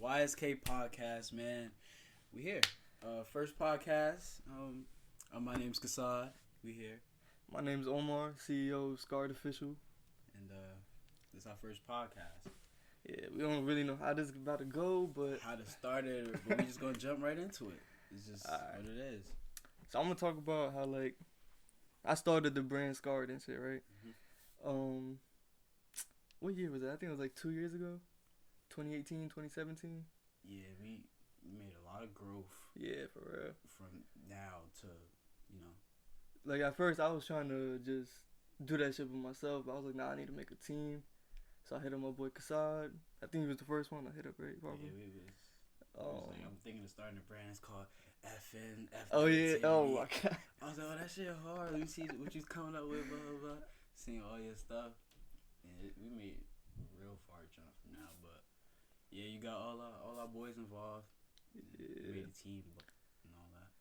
YSK Podcast, man. We here. First podcast. My name's Khasaad. We here. My name's Umar, CEO of Scarred Official. And this is our first podcast. Yeah, we don't really know how this is about to go, but how to start it, but we just gonna jump right into it. It's just what it is. So I'm gonna talk about how I started the brand Scarred and shit, right? Mm-hmm. What year was that? I think it was 2 years ago. 2018, 2017. Yeah, we made a lot of growth. Yeah, for real. From now to, at first I was trying to just do that shit with myself, but I was like, nah, I need to make a team. So I hit up my boy Khasaad. I think he was the first one I hit up, right? Probably. Yeah, we was. I'm thinking of starting a brand. It's called FN. Oh yeah. Oh my god. I was like, oh, that shit hard. Let me see what you coming up with. Blah blah blah. Seeing all your stuff, and we made real far jump from now. But yeah, you got all our boys involved. Yeah. We made a team and all that.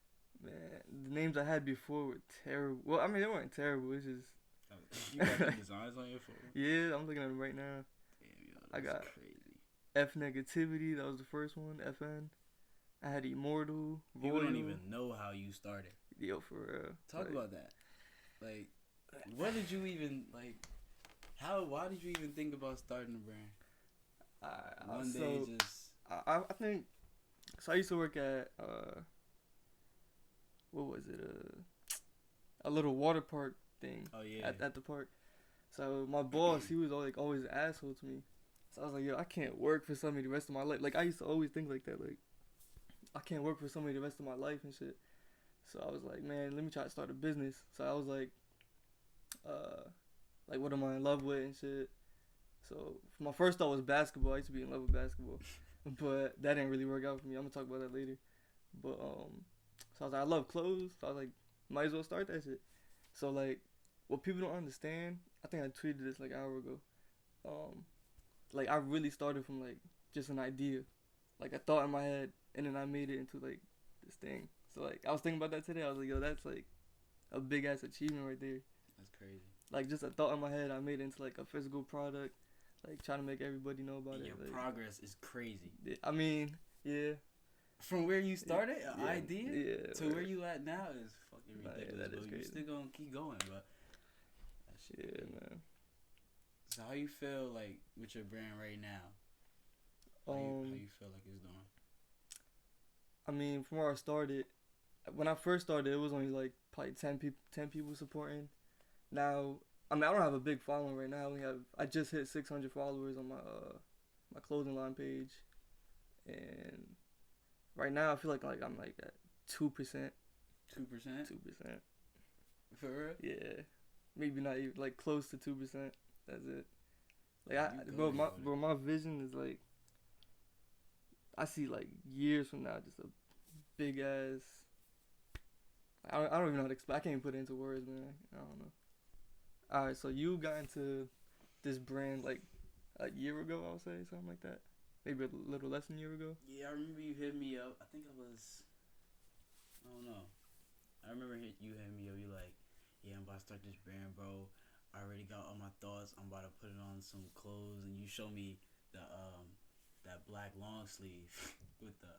Man, the names I had before were terrible. Well, I mean, they weren't terrible. It's just. You got the designs on your phone? Yeah, I'm looking at them right now. Damn, yo, I got crazy. F Negativity, that was the first one. FN. I had Immortal. People Royal. don't even know how you started. Yo, for real. Talk about that. What did you even why did you even think about starting a brand? One day just. I think. So I used to work at what was it? A little water park thing. Oh yeah. At the park. So my boss, he was always an asshole to me. So I was like, yo, I can't work for somebody the rest of my life. I used to always think like that. I can't work for somebody the rest of my life and shit. So I was like, man, let me try to start a business. So I was like, what am I in love with and shit. So my first thought was basketball. I used to be in love with basketball. But that didn't really work out for me. I'm going to talk about that later. But, so I was like, I love clothes. So I was like, might as well start that shit. So, what people don't understand, I think I tweeted this an hour ago. I really started from, just an idea. A thought in my head, and then I made it into, this thing. So, I was thinking about that today. I was like, yo, that's, a big-ass achievement right there. That's crazy. Just a thought in my head, I made it into, a physical product. Trying to make everybody know about it. Your progress is crazy. Yeah, I mean, yeah. From where you started, an idea, to where you at now is fucking ridiculous. That is but crazy. You're still gonna keep going, but that shit. Yeah, man. So how you feel with your brand right now? How you feel like it's doing? I mean, from where I started, when I first started, it was only probably 10 people supporting. Now, I mean, I don't have a big following right now. I just hit 600 followers on my clothing line page, and right now I feel like I'm at 2%. 2%. 2%. For real? Yeah, maybe not even close to 2%. That's it. My vision is I see years from now just a big ass. I don't even know how to explain. I can't even put it into words, man. I don't know. Alright, so you got into this brand a year ago, I would say, something like that. Maybe a little less than a year ago. Yeah, I remember you hit me up. I think I don't know. I remember you hitting me up. You yeah, I'm about to start this brand, bro. I already got all my thoughts. I'm about to put it on some clothes, and you show me the that black long sleeve with the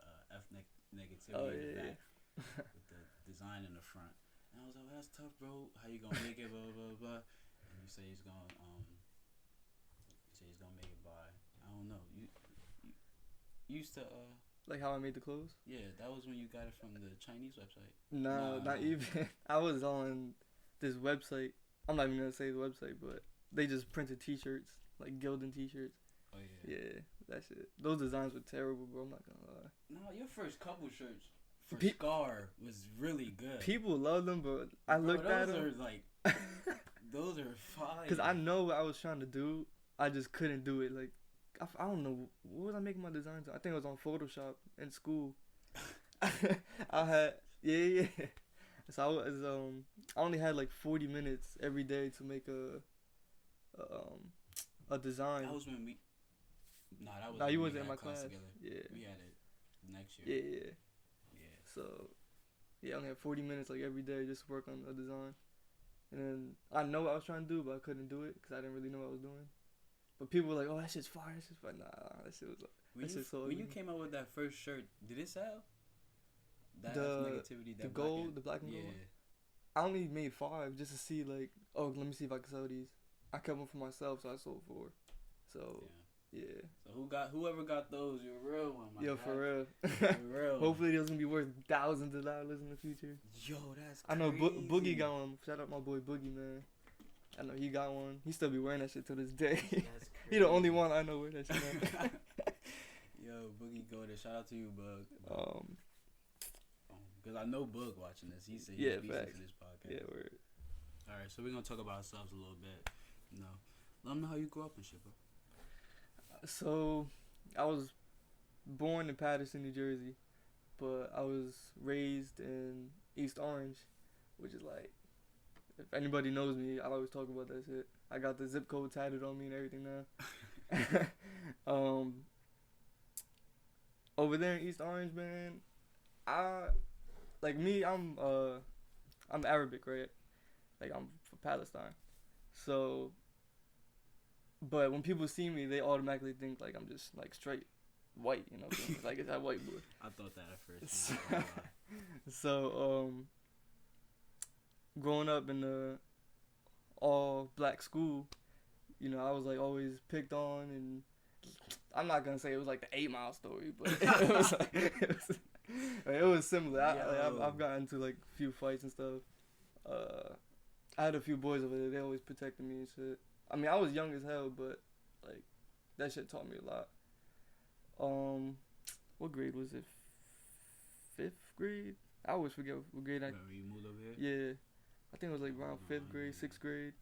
negativity in the back, with the design in the front. And I was like, well, that's tough, bro. How you gonna make it? Blah blah blah. And you say he's gonna make it by, I don't know. You used to how I made the clothes? Yeah, that was when you got it from the Chinese website. No, not even. I was on this website. I'm not even gonna say the website, but they just printed T-shirts, Gildan T-shirts. Oh yeah. Yeah, that shit. Those designs were terrible, bro. I'm not gonna lie. No, your first couple shirts for Scar was really good. People love them, but I looked at them. Those are fire. Because I know what I was trying to do. I just couldn't do it. I don't know. What was I making my designs on? I think it was on Photoshop in school. I had... Yeah. So I only had 40 minutes every day to make a design. That was when we... that was No, when you we wasn't in my class. Together. Yeah. We had it next year. Yeah. So, yeah, I only had 40 minutes every day just to work on a design. And then I know what I was trying to do, but I couldn't do it because I didn't really know what I was doing. But people were like, oh, that shit's fire. Nah, that shit was When you came out with that first shirt, did it sell? That The negativity, the gold, the black and gold. I only made 5 just to see like, oh, let me see if I can sell these. I kept them for myself, so I sold 4. So yeah. So whoever got those, you're a real one, man. Yo, for real. For real. Hopefully, those gonna be worth thousands of dollars in the future. Yo, that's crazy. I know Boogie got one. Shout out my boy Boogie, man. I know he got one. He still be wearing that shit to this day. That's crazy. He the only one I know wear that shit. Yo, Boogie go there. Shout out to you, Bug. Because I know Bug watching this. He said he's listening to this podcast. Yeah, word. All right, so we're gonna talk about ourselves a little bit. You know, let them know how you grew up and shit, bro. So, I was born in Patterson, New Jersey, but I was raised in East Orange, which is like, if anybody knows me, I always talk about that shit. I got the zip code tatted on me and everything now. Over there in East Orange, man, I'm Arabic, right? Like, I'm from Palestine. So, but when people see me, they automatically think, like, I'm just, like, straight white, you know? Like, it's that white boy. I thought that at first. So, growing up in the all-black school, you know, I was, like, always picked on, and I'm not going to say it was, like, the 8 Mile story, but it was similar. I've gotten into, like, a few fights and stuff. I had a few boys over there. They always protected me and shit. I mean, I was young as hell, but, like, that shit taught me a lot. What grade was it? 5th grade? I always forget what grade I... Remember you moved over here? Yeah. I think it was, like, around 5th grade, 6th grade.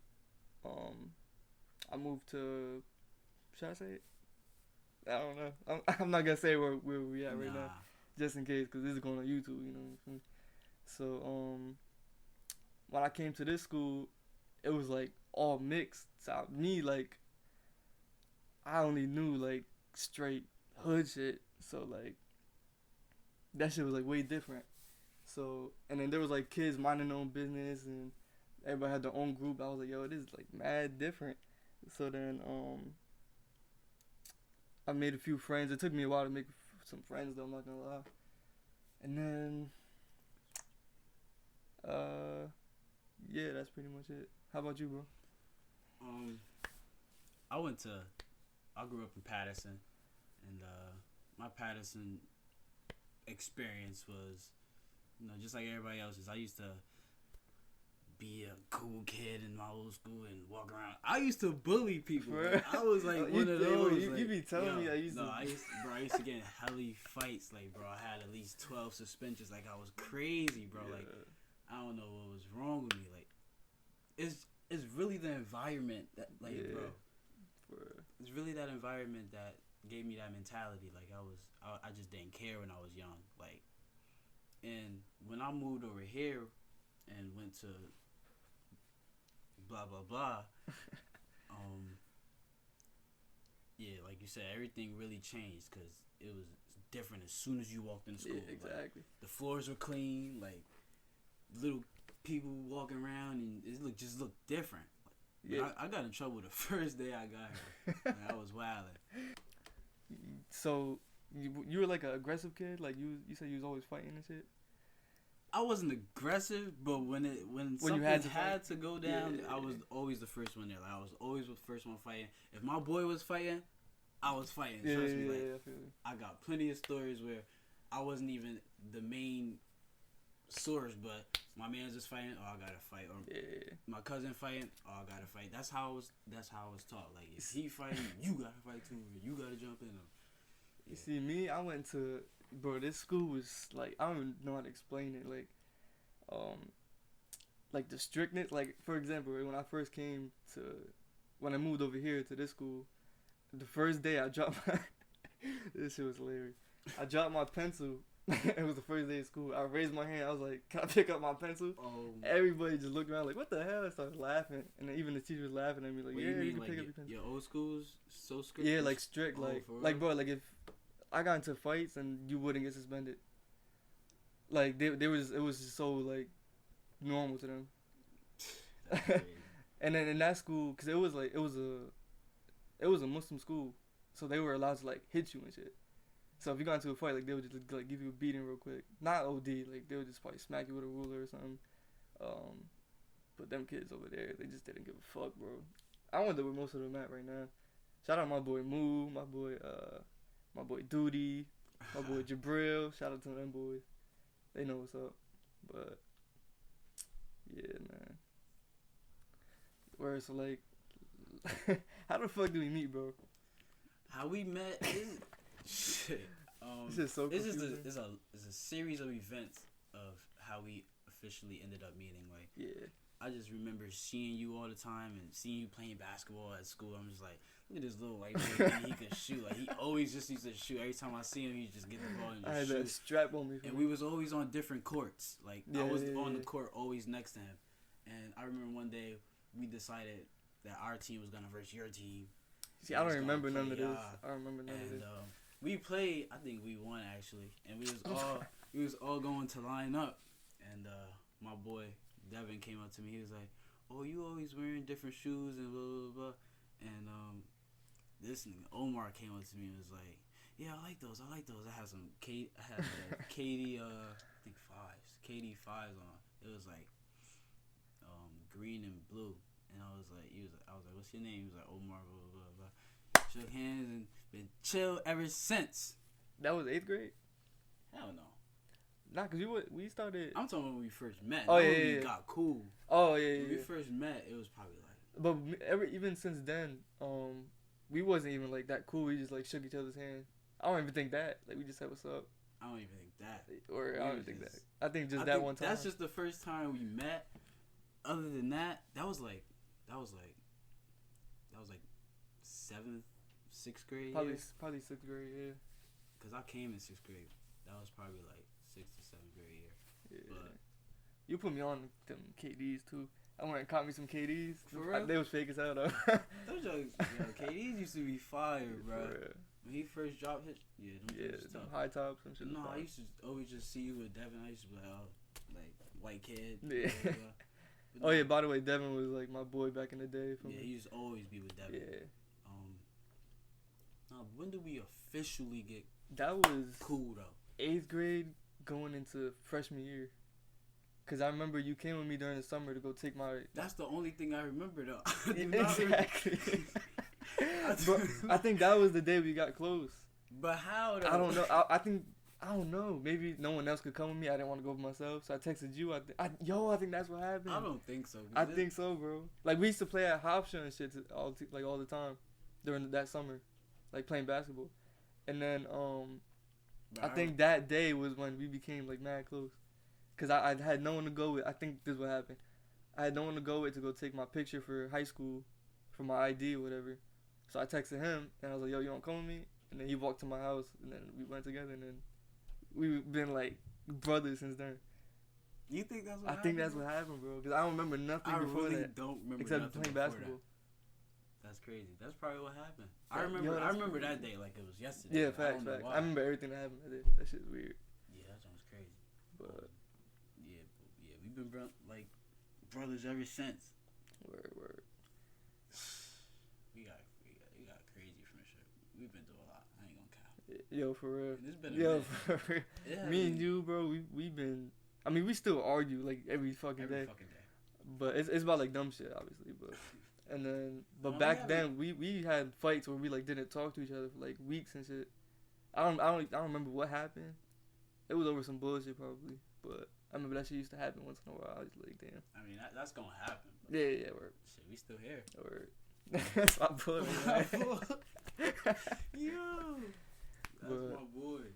I moved to... Should I say it? I don't know. I'm not going to say where we at right now. Just in case, because this is going on YouTube, you know. So, when I came to this school, it was, like, all mixed. So, me, like, I only knew, like, straight hood shit. So, like, that shit was, like, way different. So, and then there was, like, kids minding their own business, and everybody had their own group. I was like, yo, this is, like, mad different. So then, I made a few friends. It took me a while to make some friends, though, I'm not gonna lie. And then, yeah, that's pretty much it. How about you, bro? I grew up in Patterson, and my Patterson experience was, you know, just like everybody else's. I used to be a cool kid in my old school and walk around. I used to bully people. I was like one of those. You be telling me I used to. I used to get in helly fights. Like, bro, I had at least 12 suspensions. Like, I was crazy, bro. Yeah. Like, I don't know what was wrong with me. Like, it's really the environment that, like, bro. It's really that environment that gave me that mentality. Like, I just didn't care when I was young. Like, and when I moved over here and went to blah blah blah, yeah, like you said, everything really changed because it was different as soon as you walked in school. Yeah, exactly. Like, the floors were clean, like little people walking around, and it just looked different. Yeah, I got in trouble the first day I got here. Like, I was wilding. So you were like an aggressive kid? Like you said you was always fighting and shit? I wasn't aggressive, but when something had to go down, I was always the first one there. Like, I was always the first one fighting. If my boy was fighting, I was fighting. Trust me. Like, I got plenty of stories where I wasn't even the main source, but my man's just fighting. Oh, I gotta fight. Or my cousin fighting. Oh, I gotta fight. That's how I was taught. Like, if he fighting, you gotta fight too. You gotta jump in him. Yeah. You see, me, I went to, bro, this school was like, I don't even know how to explain it. Like the strictness. Like, for example, when I first when I moved over here to this school, the first day I dropped this shit was hilarious. I dropped my pencil. It was the first day of school. I raised my hand. I was like, "Can I pick up my pencil?" Everybody just looked around like, "What the hell?" I started laughing, and then even the teacher was laughing at me like, "Yeah, you can pick up your pencil." Your old school's so strict. Yeah, like strict, like bro, like if I got into fights and you wouldn't get suspended, like it was just so like normal to them. And then in that school, cause it was a Muslim school, so they were allowed to like hit you and shit. So if you got into a fight, like they would just like give you a beating real quick. Not OD, like they would just probably smack you with a ruler or something. But them kids over there, they just didn't give a fuck, bro. I wonder where most of them at right now. Shout out my boy Moo, my boy Duty, my boy Jabril. Shout out to them boys. They know what's up. But yeah, man. Where it's like, how the fuck do we meet, bro? How we met is shit. This is so confusing. It's a series of events of how we officially ended up meeting. Like, yeah. I just remember seeing you all the time and seeing you playing basketball at school. I'm just like, look at this little white boy. He could shoot. Like, he always just used to shoot. Every time I see him, he just get the ball and just I had shoot. that strap on me. And we was always on different courts. Like, I was on the court always next to him. And I remember one day we decided that our team was gonna verse your team. See, I don't remember none of this. I don't remember none of this. We played. I think we won actually, and we was all going to line up. And my boy Devin came up to me. He was like, "Oh, you always wearing different shoes and blah blah blah." And this nigga Umar came up to me and was like, "Yeah, I like those. I had some KD I think KD fives on. It was like green and blue." And I was like, "What's your name?" He was like, "Omar, blah, blah, blah, blah." Shook hands and been chill ever since. That was 8th grade? Hell no. Nah, cause we started. I'm talking about when we first met. Oh, Not yeah, when we yeah. got cool. Oh, yeah, When yeah. we first met, it was probably like. But even since then, we wasn't even like that cool. We just like shook each other's hand. I don't even think that. Like we just said what's up. I don't even think that. Or I don't even think that. I think I that think one time. That's just the first time we met. Other than that, that was like 7th, 6th grade. Probably 6th grade, yeah. Cause I came in 6th grade. That was probably like 6th to 7th grade year. Yeah. But You put me on them KDs too. I went and caught me some KDs. For real? They was fake as hell though. those jokes, KDs used to be fire, bro. For real. When he first dropped his, Them high tops and shit. No, I used to always just see you with Devin. I used to be like, oh, like white kid. Yeah. Blah, blah, blah. Oh yeah, by the way, Devin was like my boy back in the day. Yeah, he used to always be with Devin. Yeah. When did we officially get That was cool though? 8th grade going into freshman year. Cause I remember you came with me during the summer to go take my. That's the only thing I remember though. Exactly. But I think that was the day we got close. But how though? I don't know. I don't know. Maybe no one else could come with me. I didn't want to go by myself, so I texted you. I think that's what happened. I don't think so. I think so, bro. Like we used to play at Hofstra and shit all the time during that summer, like playing basketball. And then I think that day was when we became like mad close. Cause I had no one to go with. I think this is what happened. I had no one to go with to go take my picture for high school, for my ID or whatever. So I texted him and I was like, "Yo, you don't come with me?" And then he walked to my house and then we went together and then we've been like brothers since then. You think that's what happened? I think that's what happened, bro. Cause I don't remember nothing before that. I really don't remember except nothing playing before basketball. That's crazy. That's probably what happened. Yeah, I remember that day like it was yesterday. Yeah, facts. I remember everything that happened that day. That shit's weird. Yeah, that sounds crazy. But yeah, we've been like brothers ever since. Word. We got crazy friendship. We've been through a lot. I ain't gonna count. Yo, for real. And it's been a minute. For real. Yeah, Me and you, bro, we've been. I mean, we still argue like every fucking day. But it's about like dumb shit, obviously. But and then, back then we had fights where we like didn't talk to each other for like weeks and shit. I don't remember what happened. It was over some bullshit probably, but I remember that shit used to happen once in a while. I was like, damn. I mean, that's gonna happen. Yeah, word. Shit, we still here. Word. That's my boy. Yo, that's my boy.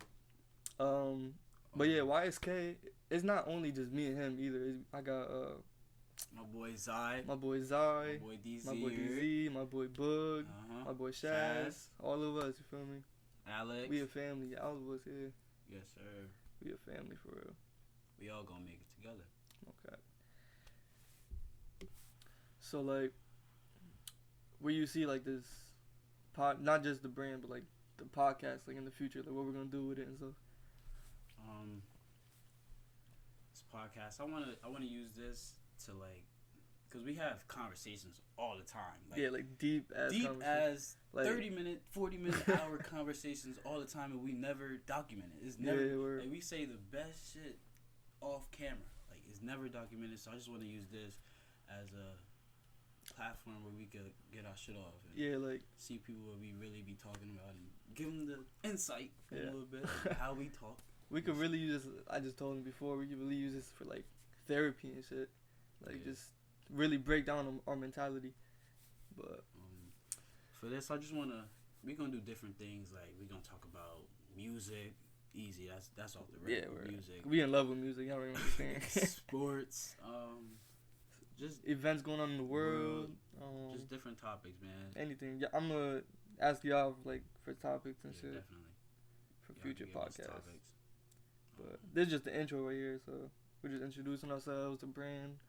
But yeah, YSK. It's not only just me and him either. I got my boy Zai, my boy DZ, my boy Bug, my boy Shaz, all of us. You feel me? Alex. We a family. All of us here. Yes, sir. We a family for real. We all gonna make it together. Okay. So like, where you see like this not just the brand, but like the podcast, like in the future, like what we're gonna do with it and stuff. This podcast, I wanna use this to like because we have conversations all the time. Like, yeah, like deep as like, 30-minute, 40-minute, hour conversations all the time, and we never document it. It's never like we say the best shit off camera. Like, it's never documented. So I just want to use this as a platform where we could get our shit off. And like see people what we really be talking about and give them the insight a little bit of how we talk. We could really use this. I just told him before. We could really use this for like therapy and shit. Like just really break down our mentality. But for this, I just wanna. We're gonna do different things. Like we're gonna talk about music. Easy. That's off the rip. Yeah, music. We in love with music. Y'all don't even understand. Sports. Just events going on in the world. Just different topics, man. Anything. Yeah, I'm gonna ask y'all like for topics and shit. Definitely. For future podcasts. But this is just the intro right here, so we're just introducing ourselves, the brand,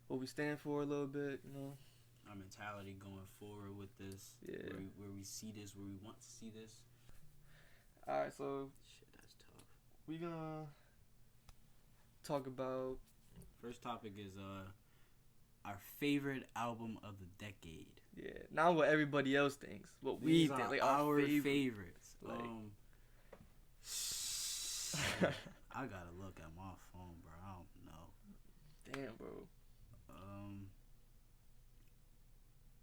what we stand for a little bit, you know. Our mentality going forward with this. Yeah. Where we see this, where we want to see this. Alright, so shit, that's tough. We gonna talk about. First topic is our favorite album of the decade. Yeah, not what everybody else thinks. What we think, like our favorites. Like, I gotta look at my phone, bro. I don't know. Damn, bro.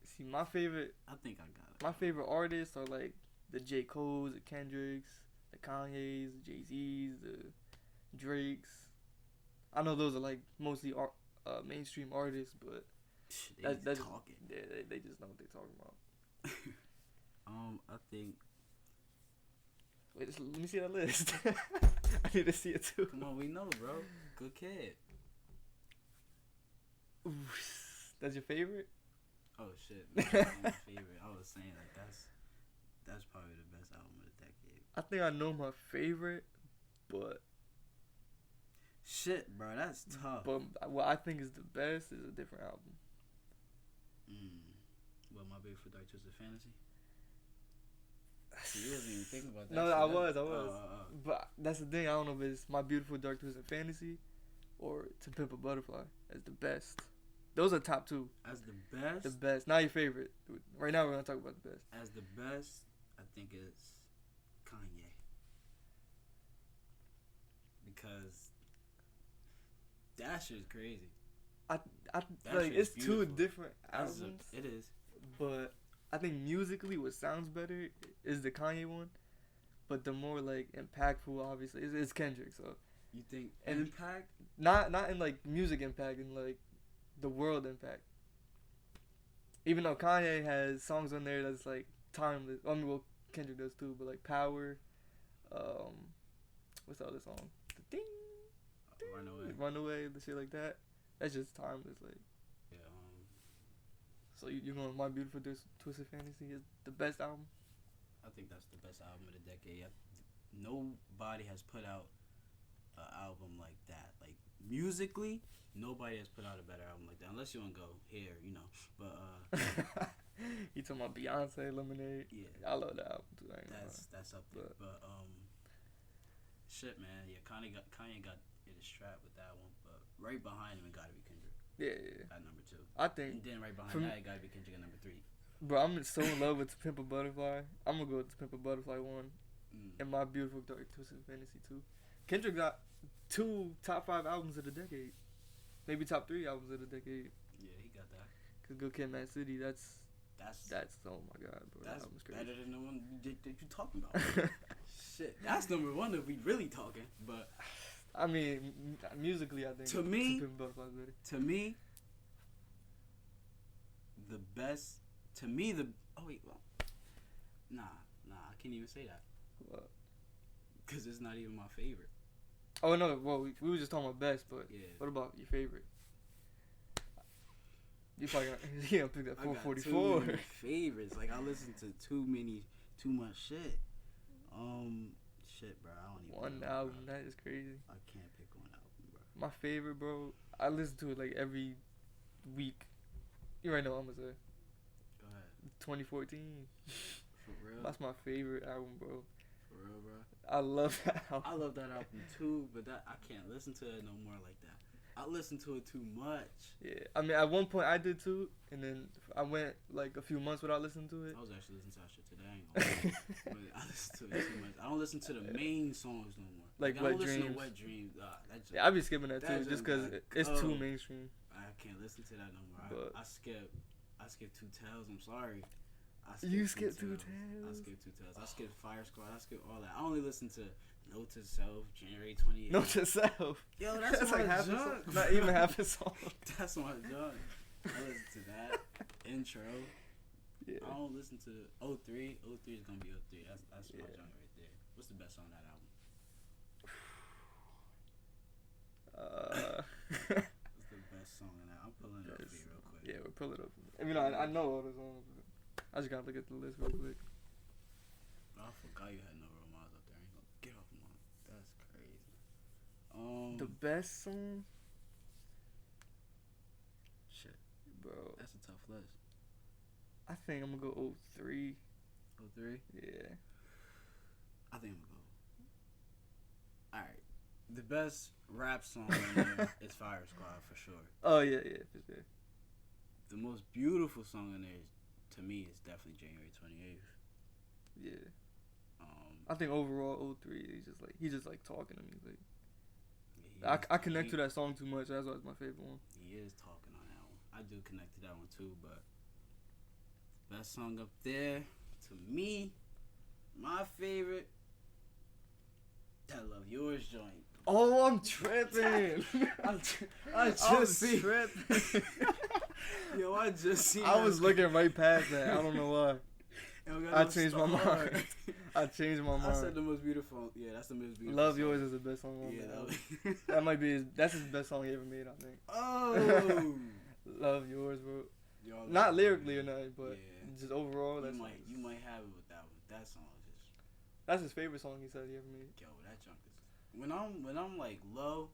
See, my favorite. I think I got it. My favorite artists are like the J. Cole's, the Kendricks, the Kanye's, the Jay Z's, the Drakes. I know those are like mostly mainstream artists, but that's talking. Yeah, they just know what they're talking about. I think. Wait, let me see that list. I need to see it too. Come on, we know, bro. Good kid. Oof, that's your favorite? Oh shit, that's my favorite. I was saying like that's probably the best album of the decade. I think I know my favorite, but shit, bro, that's tough. But what I think is the best is a different album. Well, My Beautiful Dark Twisted Fantasy. You wasn't even thinking about that. No, shit. I was. But that's the thing. I don't know if it's My Beautiful Dark Twisted Fantasy or To Pimp a Butterfly as the best. Those are top two. As the best? The best. Not your favorite. Right now we're going to talk about the best. As the best, I think it's Kanye. Because that shit is crazy. I like it's two different albums. It is. But I think musically what sounds better is the Kanye one. But the more like impactful, obviously, it's Kendrick. So you think impact? Not in like music impact, in like the world impact. Even though Kanye has songs on there that's like timeless. I mean, well, Kendrick does too, but like Power. What's the other song? The ding. Runaway, the shit like that. That's just timeless, like. Yeah. So you're going My Beautiful Twisted Fantasy is the best album? I think that's the best album of the decade. Nobody has put out an album like that. Like musically, nobody has put out a better album like that. Unless you want to go here, you know. But you talking about Beyonce, Lemonade? Yeah, I love that album too. That's up there. But shit, man. Yeah, Kanye got it strapped with that one. But right behind him, it got to be Kendrick. Yeah. At number 2. I think. And then right behind that, it got to be Kendrick at number 3. Bro, I'm so in love with To Pimp a Butterfly. I'm gonna go with To Pimp a Butterfly 1, and My Beautiful Dark Twisted Fantasy 2. Kendrick got 2 top 5 albums of the decade, maybe top 3 albums of the decade. Yeah, he got that. Cause Good Kid, Mad City, that's oh my god, bro. That's crazy. Better than the one that you talking about. Shit, that's number 1 that we really talking. But I mean, musically, I think to me, To Pimp a Butterfly better. To me, the best. To me, nah, I can't even say that. What? Because it's not even my favorite. Oh no, well we were just talking about best, but yeah. What about your favorite? You probably gonna pick that 444. I got too many favorites. Like I listen to too much shit. Shit, bro. I don't even. One know, album, bro. that is crazy. I can't pick one album, bro. My favorite, bro. I listen to it like every week. You already know what I'm gonna say. Go ahead. 2014. For real? That's my favorite album, bro. For real, bro? I love that album. I love that album too, but I can't listen to it no more like that. I listen to it too much. Yeah, I mean, at one point I did too, and then I went like a few months without listening to it. I was actually listening to that shit today. I ain't gonna lie. But I listen to it too much. I don't listen to the main songs no more. Like I Wet don't listen Dreams. to Wet Dreams. Yeah, I be skipping that too, that just because like, it's too mainstream. I can't listen to that no more. But I skip Two Tails. I'm sorry. You skip Two I Tails. skip Two Tails. I skip Fire Squad. I skip all that. I only listen to Note to Self, January 28th. Note to Self. Yo, that's my like half junk. Not even half a song. That's my junk. I listen to that intro. Yeah. I don't listen to 03. 03 is gonna be 03. That's my Yeah. junk right there. What's the best song on that album? What's the best song on that? I'm pulling it up for you real quick. Yeah, we'll pull it up. I mean, I know all the songs. I just gotta look at the list real quick. I forgot you had no role models up there. I ain't gonna get off them. That's crazy. The best song, Shit, bro. that's a tough list. I think I'm gonna go 03. 03? Yeah. I think I'm gonna go. Alright. The best rap song in there is Fire Squad for sure. Oh yeah, for sure. The most beautiful song in there to me is definitely January 28th. Yeah. I think overall 03, he's just like talking to me. Like I connect to that song too much. That's why it's my favorite one. He is talking on that one. I do connect to that one too, but best song up there to me, my favorite, that Love Yours joint. Oh, I'm tripping. I just see. Tripping. Yo, I just see. I was looking right past that. I don't know why. I changed my mind. I changed my mind. I said the most beautiful. Yeah, that's the most beautiful. Love song. Yours is the best song on Yeah, that might be that's his best song he ever made, I think. Oh. Love Yours, bro. Yo, Not lyrically or nothing, but yeah. just overall. You might have it with that one. That song is just. That's his favorite song he said he ever made. Yo, that junk is. When I'm like low,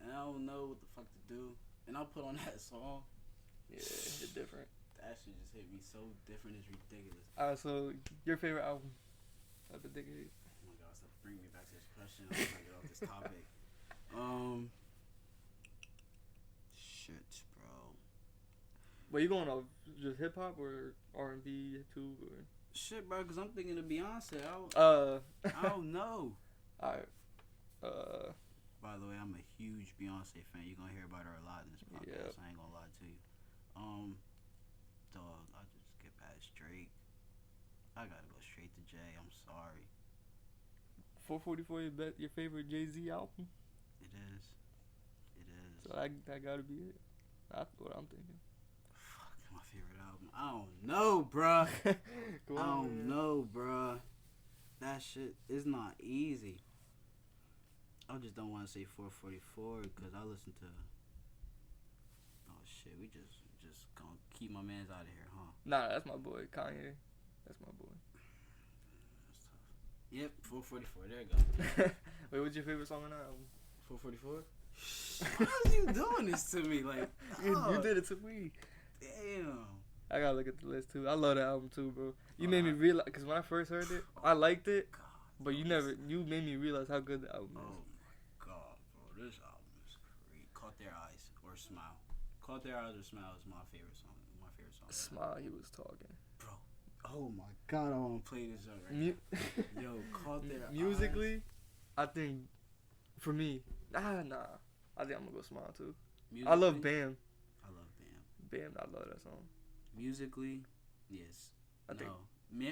and I don't know what the fuck to do, and I'll put on that song. Yeah, it's different. That shit just hit me so different. It's ridiculous. Alright, so your favorite album of the decade? Oh my god, stop bringing me back to this question. I'm trying to get off this topic. Shit, bro. Wait, you going off just hip hop or R&B too? Or? Shit, bro, because I'm thinking of Beyonce. I don't know. Alright. By the way, I'm a huge Beyonce fan. You're gonna hear about her a lot in this podcast. Yep. I ain't gonna lie to you. Dog, I just skip past Drake. I gotta go straight to Jay. I'm sorry. 444 your favorite Jay-Z album? It is. So that gotta be it. That's what I'm thinking. Fuck, my favorite album. I don't know, bruh. I don't know, bruh. That shit is not easy. I just don't want to say 444 because I listen to. Oh shit, we just gonna keep my mans out of here, huh? Nah, that's my boy Kanye. That's my boy. That's tough. Yep, 444. There you go. Wait, what's your favorite song on that album? 444. Why are you doing this to me? Like you did it to me. Damn. I gotta look at the list too. I love that album too, bro. You made me realize because when I first heard it, I liked it, but you made me realize how good the album is. Oh my god, bro, this album is great. Caught Their Eyes or Smile. Caught Their Eyes or Smile is my favorite song. My favorite song. Smile, he was talking. Bro, oh my god, I want to play this up right now. Yo, Caught Their Musically, Eyes. I think for me, nah. I think I'm gonna go Smile too. Musically, I love Bam. I love Bam. Bam, I love that song. Musically, yes. I think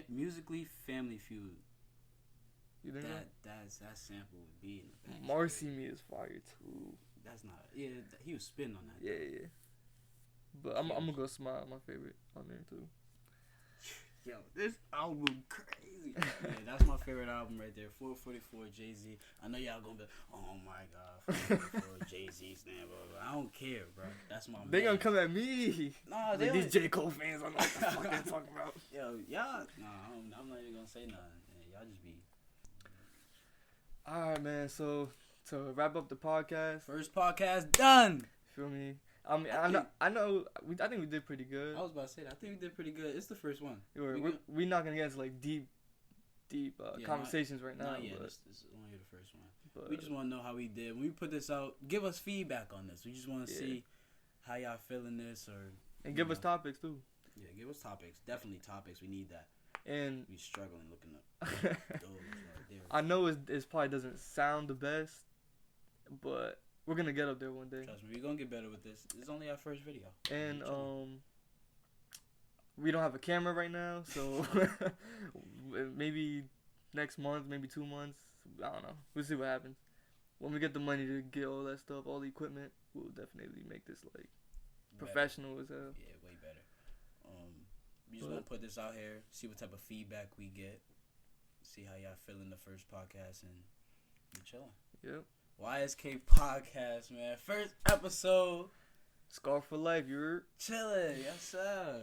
musically, Family Feud. You think that sample would be in the back. Marcy Me is fire too. That's not. Yeah, he was spitting on that. Yeah. But I'm gonna go Smile, my favorite on there too. Yo, this album crazy. Yeah, that's my favorite album right there. 444 Jay-Z. I know y'all gonna be, oh my god, 444 Jay-Z stand, blah. I don't care, bro. That's my. They gonna come at me. Nah, like these J. Cole fans. I don't know what the fuck they talking about. Yo, y'all. Nah, I'm not even gonna say nothing. Yeah, y'all just be. All right, man. So to wrap up the podcast, first podcast done. Feel me? I mean, I know. I think we did pretty good. I was about to say that. I think we did pretty good. It's the first one. We're not gonna get into like deep conversations right now. Yeah, this is only the first one. But We just want to know how we did. When we put this out, give us feedback on this. We just want to see how y'all feeling this, and give us topics too. Yeah, give us topics. Definitely topics. We need that. And we struggling looking up those right there. I know it probably doesn't sound the best, but we're gonna get up there one day. Trust me, we're gonna get better with this. It's only our first video. And we don't have a camera right now, so maybe next month, maybe 2 months. I don't know. We'll see what happens. When we get the money to get all that stuff, all the equipment, we'll definitely make this like professional as hell. Yeah, way better. We just want to put this out here, see what type of feedback we get, see how y'all feeling the first podcast, and we chilling. Yep. YSK Podcast, man. First episode. Scar for life, you're chilling. Yes, sir.